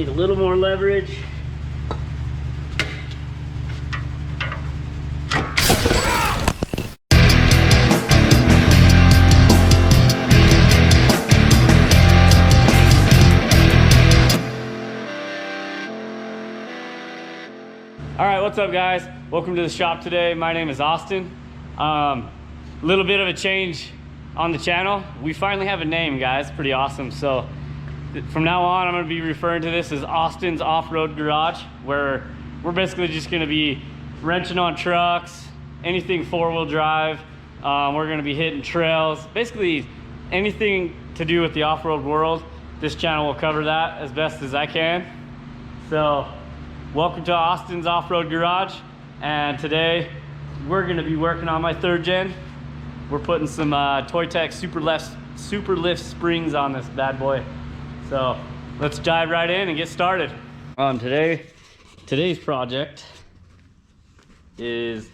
Get a little more leverage. All right, what's up guys? Welcome to the shop today. My name is Austin. A little bit of a change on the channel. We finally have a name, guys. Pretty awesome. So from now on, I'm gonna be referring to this as Austin's Off-Road Garage, where we're basically just gonna be wrenching on trucks, anything four-wheel drive. We're gonna be hitting trails, basically anything to do with the off-road world. This channel will cover that as best as I can. So welcome to Austin's Off-Road Garage, and today we're gonna be working on my 3rd gen. We're putting some Toytec super lift springs on this bad boy. So let's dive right in and get started. Today's project is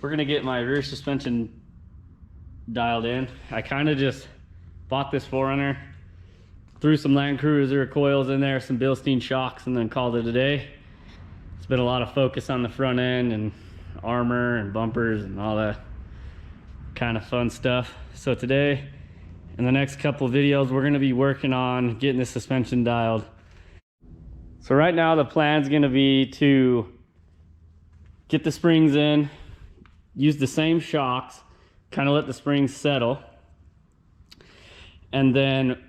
we're gonna get my rear suspension dialed in. I kind of just bought this 4Runner, threw some Land Cruiser coils in there, some Bilstein shocks, and then called it a day. It's been a lot of focus on the front end and armor and bumpers and all that kind of fun stuff. So today, in the next couple of videos, we're gonna be working on getting the suspension dialed. So right now the plan's gonna be to get the springs in, use the same shocks, kind of let the springs settle. And then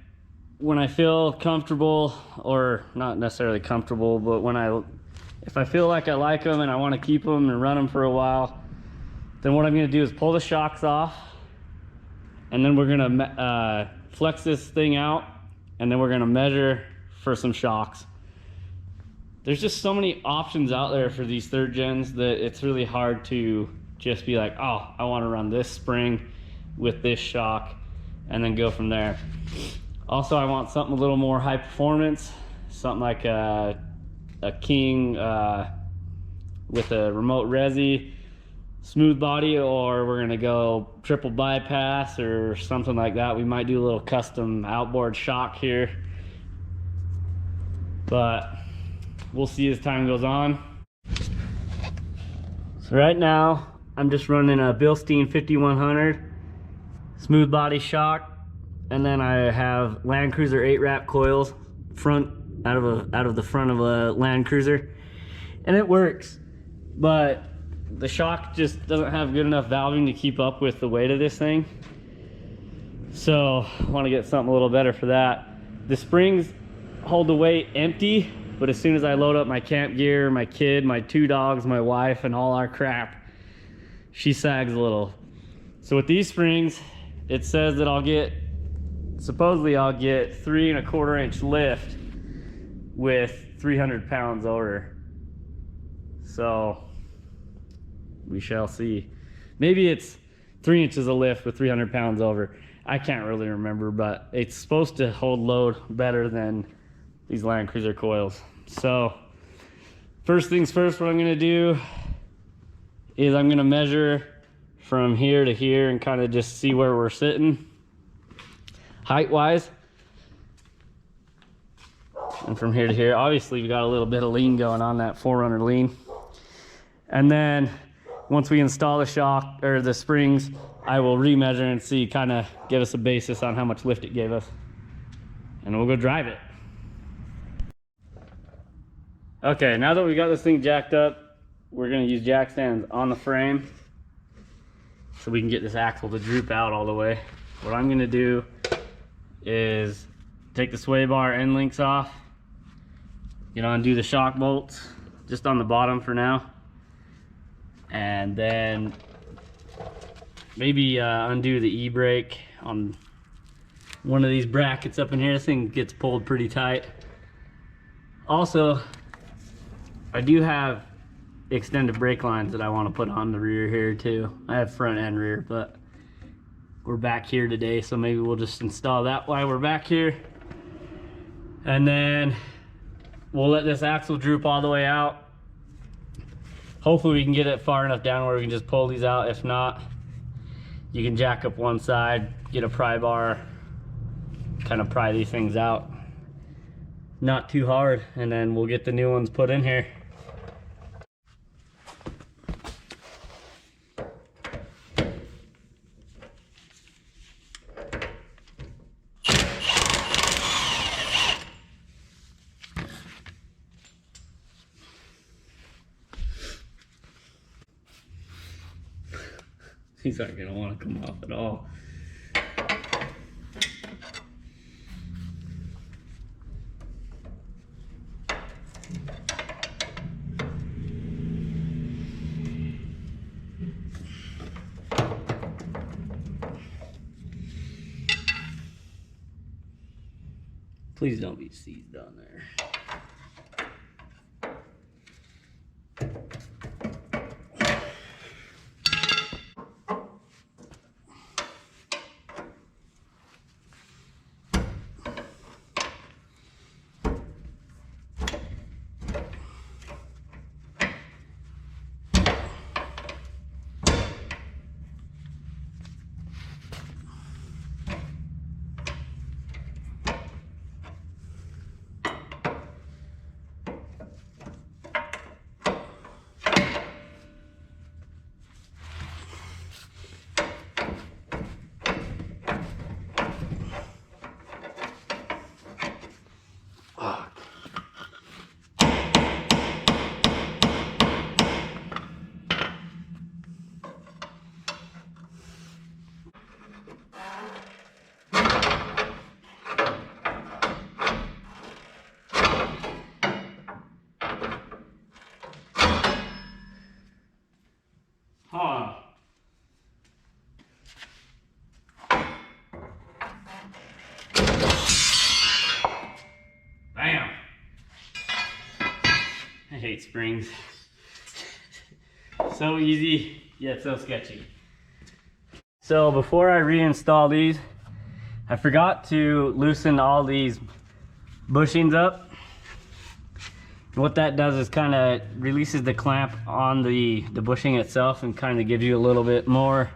when I feel comfortable, or not necessarily comfortable, but if I feel like I like them and I want to keep them and run them for a while, then what I'm going to do is pull the shocks off, and then we're going to flex this thing out, and then we're going to measure for some shocks. There's just so many options out there for these 3rd gens that it's really hard to just be like, oh, I want to run this spring with this shock and then go from there. Also, I want something a little more high performance, something like a King with a remote resi, smooth body, or we're gonna go triple bypass or something like that. We might do a little custom outboard shock here, but we'll see as time goes on. So right now I'm just running a Bilstein 5100 smooth body shock, and then I have Land Cruiser 8-wrap coils out of the front of a Land Cruiser, and it works, but the shock just doesn't have good enough valving to keep up with the weight of this thing. So I want to get something a little better for that. The springs hold the weight empty, but as soon as I load up my camp gear, my kid, my 2 dogs, my wife, and all our crap, she sags a little. So with these springs, it says that supposedly I'll get 3¼ inch lift with 300 pounds over. So we shall see. Maybe it's 3 inches of lift with 300 pounds over. I can't really remember, but it's supposed to hold load better than these Land Cruiser coils. So first things first, what I'm gonna do is I'm gonna measure from here to here and kind of just see where we're sitting height wise. And from here to here, obviously we got a little bit of lean going on, that 4Runner lean. And then once we install the shock or the springs, I will remeasure and see, kind of give us a basis on how much lift it gave us, and we'll go drive it. Okay, now that we got this thing jacked up, we're gonna use jack stands on the frame so we can get this axle to droop out all the way. What I'm gonna do is take the sway bar end links off, undo the shock bolts just on the bottom for now, and then maybe undo the e-brake on one of these brackets up in here. This thing gets pulled pretty tight. Also, I do have extended brake lines that I want to put on the rear here too. I have front and rear, but we're back here today, so maybe we'll just install that while we're back here. And then we'll let this axle droop all the way out. Hopefully we can get it far enough down where we can just pull these out. If not, you can jack up one side, get a pry bar, kind of pry these things out. not too hard, and then we'll get the new ones put in here. These aren't gonna want to come off at all. Please don't be seized on there. Huh. Bam. I hate springs. So easy, yet so sketchy. So before I reinstall these, I forgot to loosen all these bushings up. What that does is kind of releases the clamp on the bushing itself and kind of gives you a little bit more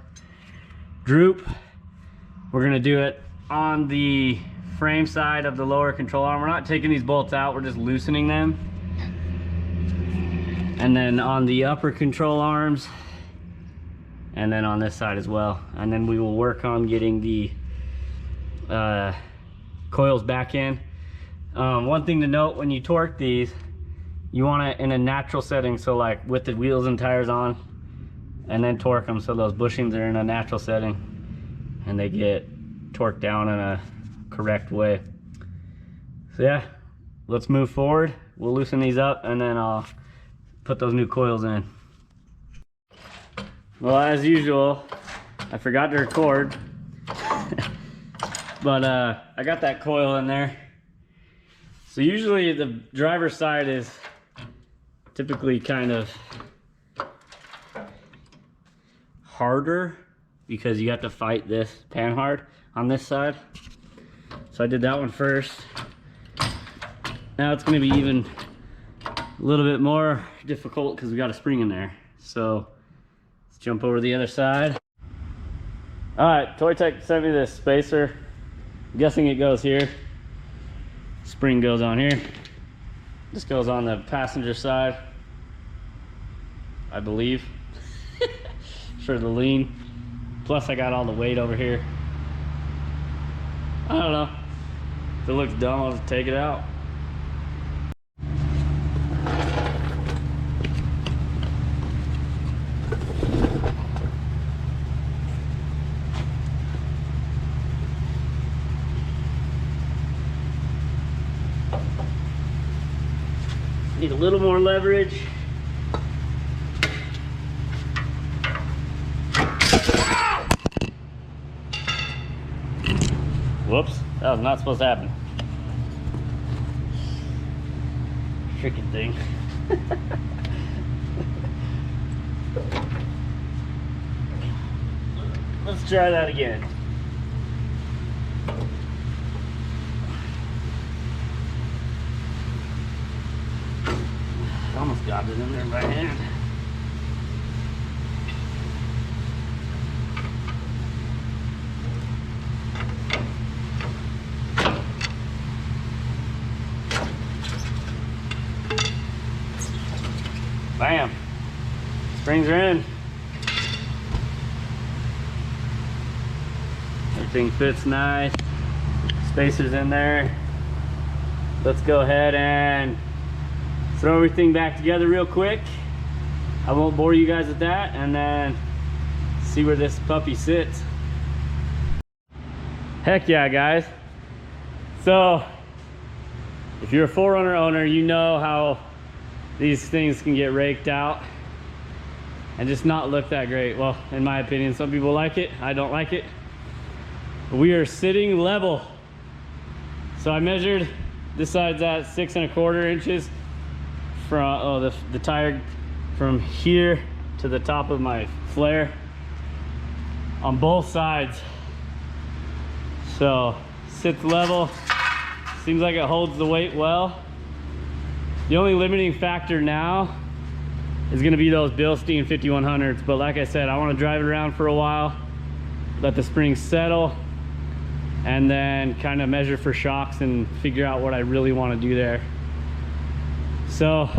droop. We're gonna do it on the frame side of the lower control arm. We're not taking these bolts out, we're just loosening them. And then on the upper control arms, and then on this side as well. And then we will work on getting the coils back in. One thing to note when you torque these, you want it in a natural setting, so like with the wheels and tires on, and then torque them so those bushings are in a natural setting and they get torqued down in a correct way. So yeah, let's move forward. We'll loosen these up and then I'll put those new coils in. Well, as usual, I forgot to record, but I got that coil in there. So usually the driver's side is typically kind of harder because you have to fight this pan hard on this side. So I did that one first. Now it's going to be even a little bit more difficult because we got a spring in there. So let's jump over to the other side. Alright, Toytec sent me this spacer. I'm guessing it goes here. Spring goes on here. This goes on the passenger side, I believe, for the lean. Plus I got all the weight over here. I don't know. If it looks dumb, I'll just take it out. Need a little more leverage. Whoops, that was not supposed to happen. Freaking thing. Let's try that again. Almost got it in there by hand. Bam. Springs are in. Everything fits nice. Spacers in there. Let's go ahead and throw everything back together real quick. I won't bore you guys with that, and then see where this puppy sits. Heck yeah, guys. So if you're a 4Runner owner, you know how these things can get raked out and just not look that great. Well, in my opinion, some people like it, I don't like it. We are sitting level. So I measured, this side's at 6 1/4 inches from the tire from here to the top of my flare on both sides. So sits level, seems like it holds the weight well. The only limiting factor now is going to be those Bilstein 5100s, but like I said, I want to drive it around for a while, let the springs settle, and then kind of measure for shocks and figure out what I really want to do there. So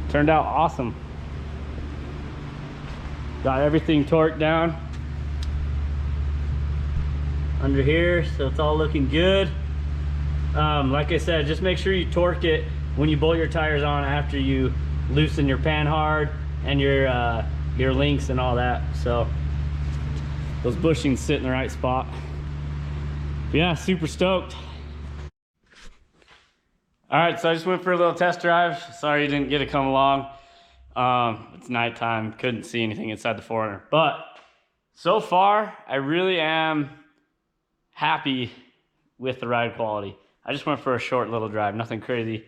turned out awesome. Got everything torqued down under here, so it's all looking good. Like I said, just make sure you torque it when you bolt your tires on after you loosen your panhard and your links and all that, so those bushings sit in the right spot. But yeah, super stoked. All right, so I just went for a little test drive. Sorry you didn't get to come along. It's nighttime, couldn't see anything inside the 4Runner. But so far, I really am happy with the ride quality. I just went for a short little drive, nothing crazy,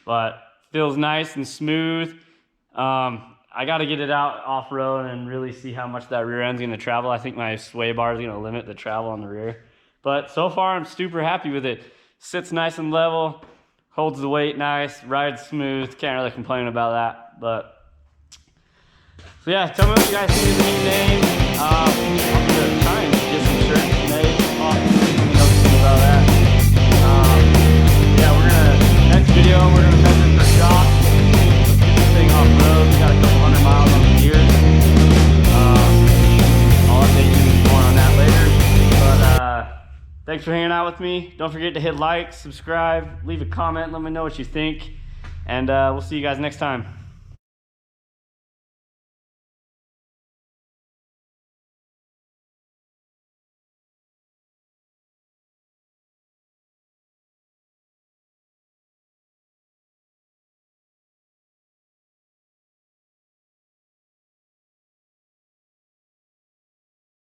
but feels nice and smooth. I got to get it out off-road and really see how much that rear end's going to travel. I think my sway bar is going to limit the travel on the rear. But so far, I'm super happy with it. Sits nice and level, holds the weight nice, rides smooth. Can't really complain about that. But so yeah, tell me what you guys think of the new name. I'm gonna try and get some shirts made. Let me know what you think about that. Yeah, next video, we're gonna measure for shock. Let's get this thing off road. We got a couple 100 miles on the gears. I'll update you more on that later. But thanks for hanging out with me. Don't forget to hit like, subscribe, leave a comment, let me know what you think. And we'll see you guys next time.